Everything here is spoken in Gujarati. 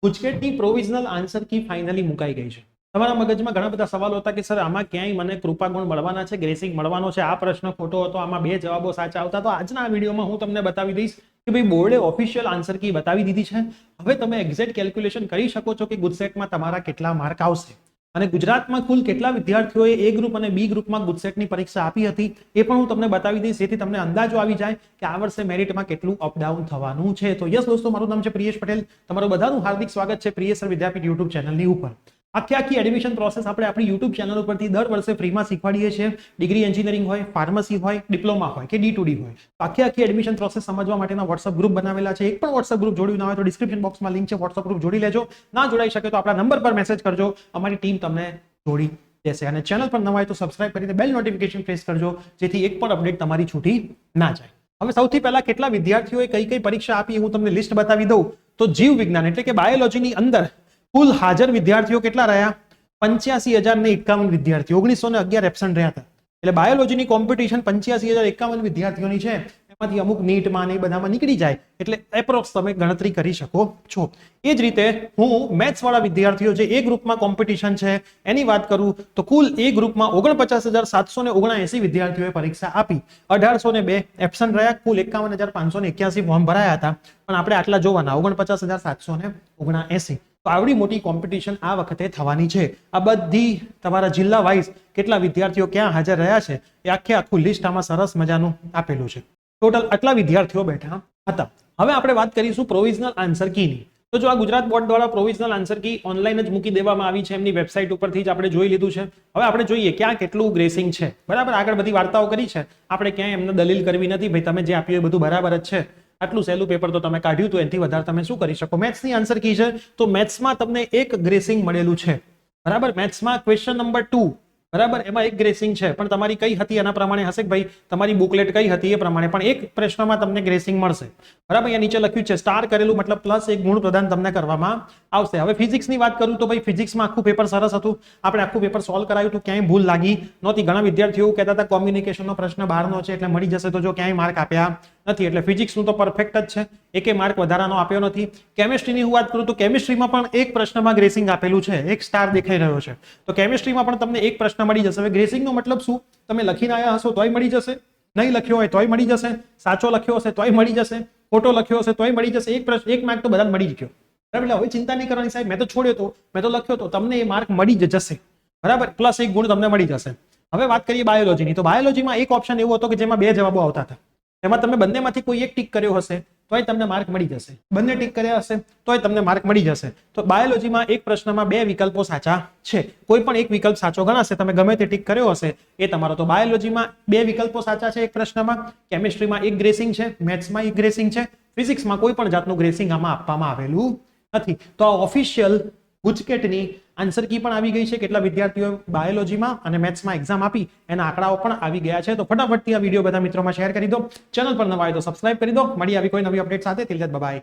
ગુજકેટની પ્રોવિઝનલ આન્સર કી ફાઇનલી મુકાઈ ગઈ છે. તમારા મગજમાં ઘણા બધા સવાલો હતા કે સર આમાં ક્યાંય મને કૃપાગુણ મળવાના છે, ગ્રેસિંગ મળવાનો છે, આ પ્રશ્ન ખોટો હતો, આમાં 2 જવાબો સાચા આવતા. તો આજના આ વિડીયોમાં હું તમને બતાવી દઈશ કે ભાઈ બોર્ડે ઓફિશિયલ આન્સર કી બતાવી દીધી છે. હવે તમે એક્ઝેક્ટ કેલ્ક્યુલેશન કરી શકો છો કે ગુજસેટમાં તમારા કેટલા માર્ક આવશે અને ગુજરાતમાં કુલ કેટલા વિદ્યાર્થીઓએ એ ગ્રુપ અને બી ગ્રુપમાં ગુજસેટની પરીક્ષા આપી હતી એ પણ હું તમને બતાવી દઈશ, જેથી તમને અંદાજો આવી જાય કે આ વર્ષે મેરિટમાં કેટલું અપડાઉન થવાનું છે. તો યસ દોસ્તો, મારું નામ છે પ્રિયેશ પટેલ. તમારું બધાનું હાર્દિક સ્વાગત છે પ્રિયેશ વિદ્યાપીઠ યુટ્યુબ ચેનલની ઉપર. આખી એડમિશન પ્રોસેસ આપણે આપણી યુટ્યુબ ચેનલ ઉપરથી દર વર્ષે ફ્રીમાં શીખવાડીએ છીએ. ડિગ્રી એન્જિનિયરિંગ હોય, ફાર્મસી હોય, ડિપ્લોમા હોય કે D2D હોય, આખી એડમિશન પ્રોસેસ સમજવા માટેના વોટ્સઅપ ગ્રુપ બનાવેલા છે. એક પણ વોટ્સઅપ ગ્રુપ જોડ્યું ના હોય તો ડિસ્ક્રિપ્શન બોક્સમાં લિંક છે, વોટ્સઅપ ગ્રુપ જોડી લેજો. ના જોડાઈ શકે તો આપણા નંબર પર મેસેજ કરજો, અમારી ટીમ તમને જોડી દેશે. અને ચેનલ પર નવા હોય તો સબસ્ક્રાઇબ કરીને બેલ નોટિફિકેશન પ્રેસ કરજો, જેથી એક પણ અપડેટ તમારી છૂટી ના જાય. હવે સૌથી પહેલા કેટલા વિદ્યાર્થીઓએ કઈ પરીક્ષા આપી હું તમને લિસ્ટ બતાવી દઉં. તો જીવ વિજ્ઞાન એટલે કે બાયોલોજીની અંદર કુલ હાજર વિદ્યાર્થીઓ કેટલા રહ્યા? 85,051 વિદ્યાર્થીઓ, 1911 એબ્સન્ટ રહ્યા હતા. એટલે બાયોલોજીની કોમ્પિટિશન 85,051 વિદ્યાર્થીઓની છે. એમાંથી અમુક નીટમાં ને બધામાં નીકળી જાય એટલે એપ્રોક્સ તમે ગણતરી કરી શકો છો. એ જ રીતે હું મેથ્સ વાળા વિદ્યાર્થીઓ જે એ ગ્રુપમાં કોમ્પિટિશન છે એની વાત કરું તો કુલ એ ગ્રુપમાં 49,779 વિદ્યાર્થીઓએ પરીક્ષા આપી. 1802 એબ્સન્ટ રહ્યા. કુલ 51,581 ફોર્મ ભરાયા હતા, પણ આપણે આટલા જોવાના 49,779. તો આવડી મોટી કોમ્પિટિશન આ વખતે થવાની છે. આ બધી તમારા જિલ્લા વાઇઝ કેટલા વિદ્યાર્થીઓ ક્યાં હાજર રહ્યા છે એ આખું લિસ્ટ આમાં સરસ મજાનું આપેલું છે. ટોટલ આટલા વિદ્યાર્થીઓ બેઠા હતા. હવે આપણે વાત કરીશું પ્રોવિઝનલ આન્સર કીની. તો જો આ ગુજરાત બોર્ડ દ્વારા પ્રોવિઝનલ આન્સર કી ઓનલાઈન જ મૂકી દેવામાં આવી છે, એમની વેબસાઇટ ઉપરથી જ આપણે જોઈ લીધું છે. હવે આપણે જોઈએ ક્યાં કેટલું ગ્રેસિંગ છે. બરાબર, આગળ બધી વાર્તાઓ કરી છે, આપણે ક્યાંય એમને દલીલ કરવી નથી. ભાઈ તમે જે આપ્યું એ બધું બરાબર જ છે, આટલું સહેલું પેપર તો તમે કાઢ્યું હતું, એનાથી વધારે તમે શું કરી શકો. મેથ્સની આન્સર કી છે તો મેથ્સમાં તમને એક ગ્રેસિંગ મળેલું છે. બરાબર, મેથ્સમાં ક્વેશ્ચન નંબર 2 બરાબર, એમાં એક ગ્રેસિંગ છે, પણ તમારી કઈ હતી એના પ્રમાણે હશે કે ભાઈ તમારી બુકલેટ કઈ હતી એ પ્રમાણે, પણ એક પ્રશ્નમાં તમને ગ્રેસિંગ મળશે. બરાબર, અહીંયા નીચે લખ્યું છે સ્ટાર કરેલું, મતલબ પ્લસ 1 ગુણ પ્રદાન તમને કરવામાં આવશે. હવે ફિઝિક્સની વાત કરું તો ભાઈ ફિઝિક્સમાં આખું પેપર સરસ હતું, આપણે આખું પેપર સોલ્વ કરાયું હતું, ક્યાંય ભૂલ લાગી નહોતી. ઘણા વિદ્યાર્થીઓ કહેતા હતા કોમ્યુનિકેશનનો પ્રશ્ન બહારનો છે એટલે મળી જશે, તો જો ક્યાંય માર્ક આપ્યા નથી. એટલે ફિઝિક્સનું તો પરફેક્ટ જ છે, એકે માર્ક વધારાનો આપ્યો નથી. કેમિસ્ટ્રીની હું વાત કરું તો કેમિસ્ટ્રીમાં પણ એક પ્રશ્નમાં ગ્રેસિંગ આપેલું છે, એક સ્ટાર દેખાઈ રહ્યો છે. તો કેમિસ્ટ્રીમાં પણ તમને એક પ્રશ્ન મળી જશે. હવે ગ્રેસિંગનો મતલબ શું? તમે લખીને આવ્યા હશો તોય મળી જશે, નહીં લખ્યો હોય તોય મળી જશે, સાચો લખ્યો હશે તોય મળી જશે, ખોટો લખ્યો હશે તોય મળી જશે. એક પ્રશ્ન એક માર્ક તો બધાને મળી જ ગયો. બરાબર, એટલે હવે ચિંતા નહીં કરવાની સાહેબ, મેં તો છોડ્યો તો, મેં તો લખ્યો તો, તમને એ માર્ક મળી જ જશે. બરાબર, પ્લસ 1 ગુણ તમને મળી જશે. હવે વાત કરીએ બાયોલોજીની. તો બાયોલોજીમાં એક ઓપ્શન એવો હતો કે જેમાં 2 જવાબો આવતા હતા. એમાં તમે બંનેમાંથી કોઈ એક ટીક કર્યો હશે તોય તમને માર્ક મળી જશે, બંને ટીક કર્યા હશે તોય તમને માર્ક મળી જશે. તો બાયોલોજીમાં એક પ્રશ્નમાં 2 વિકલ્પો સાચા છે, કોઈ પણ એક વિકલ્પ સાચો ગણાશે. તમે ગમે તે ટીક કર્યો હશે એ તમારો. તો બાયોલોજીમાં 2 વિકલ્પો સાચા છે એક પ્રશ્નમાં, કેમિસ્ટ્રીમાં એક ગ્રેસિંગ છે, મેથ્સમાં એક ગ્રેસિંગ છે, ફિઝિક્સમાં કોઈ પણ જાતનું ગ્રેસિંગ આમાં આપવામાં આવેલું નથી. તો આ ઓફિશિયલ ગુજકેટની આન્સર કી પણ આવી ગઈ છે. કેટલા વિદ્યાર્થીઓ બાયોલોજીમાં અને મેથ્સમાં એક્ઝામ આપી એના આંકડાઓ પણ આવી ગયા છે. તો ફટાફટથી આ વિડીયો બધા મિત્રોમાં શેર કરી દો. ચેનલ પર નવા હોય તો સબસ્ક્રાઇબ કરી દો. મળી આવી કોઈ નવી અપડેટ સાથે. Till then bye bye.